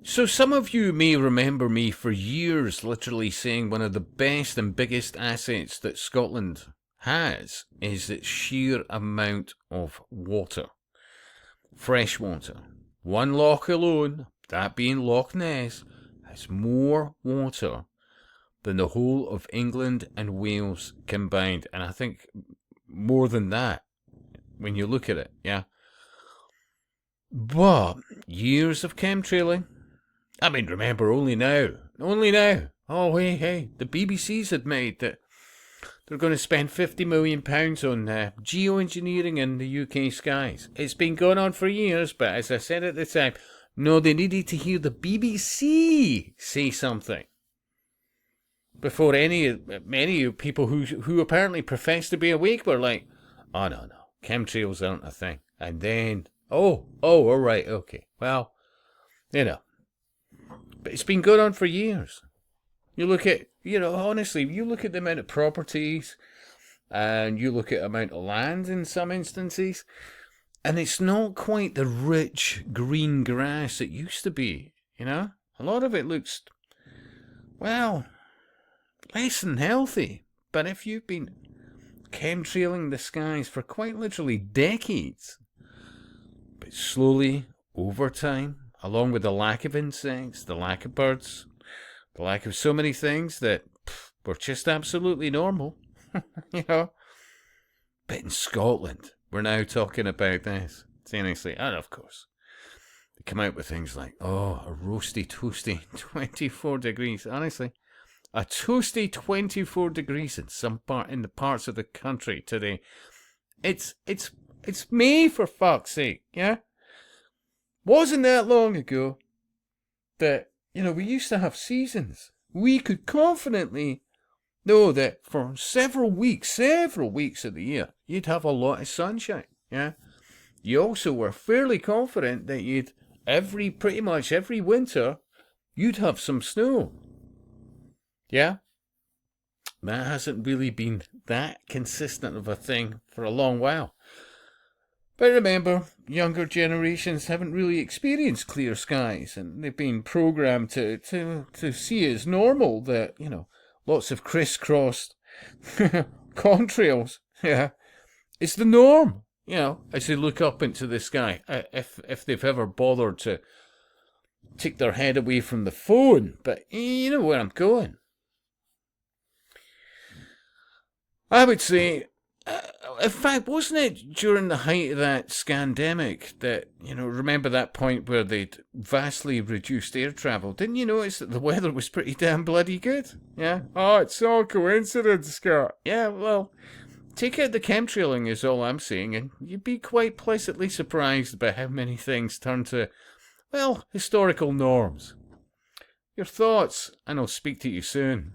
So some of you may remember me for years literally saying one of the best and biggest assets that Scotland has is its sheer amount of water. Fresh water. One loch alone, that being Loch Ness, has more water than the whole of England and Wales combined. And I think more than that when you look at it, yeah. But years of chemtrailing. I mean, remember, only now. Oh, hey, the BBC's admitted that they're going to spend £50 million on geoengineering in the UK skies. It's been going on for years, but as I said at the time, no, they needed to hear the BBC say something before many people who apparently profess to be awake were like, oh, no, chemtrails aren't a thing. And then, all right, okay, well, but it's been going on for years. You look at, honestly, you look at the amount of properties and you look at the amount of land in some instances, and it's not quite the rich green grass it used to be, A lot of it looks, well, less than healthy. But if you've been chemtrailing the skies for quite literally decades, but slowly, over time, along with the lack of insects, the lack of birds, the lack of so many things that were just absolutely normal, But in Scotland, we're now talking about this. Seriously, and of course, they come out with things like, a roasty, toasty 24 degrees. Honestly, a toasty 24 degrees in the parts of the country today. It's May, for fuck's sake, yeah? Wasn't that long ago that, we used to have seasons. We could confidently know that for several weeks of the year, you'd have a lot of sunshine, yeah? You also were fairly confident that pretty much every winter, you'd have some snow. Yeah? That hasn't really been that consistent of a thing for a long while. But remember, younger generations haven't really experienced clear skies, and they've been programmed to see as normal that, lots of crisscrossed contrails, yeah, it's the norm, as they look up into the sky, if they've ever bothered to take their head away from the phone. But you know where I'm going. I would say, in fact, wasn't it during the height of that scandemic that, remember that point where they'd vastly reduced air travel? Didn't you notice that the weather was pretty damn bloody good? Yeah? Oh, it's all coincidence, Scott. Yeah, well, take out the chemtrailing is all I'm saying, and you'd be quite pleasantly surprised by how many things turn to, well, historical norms. Your thoughts, and I'll speak to you soon.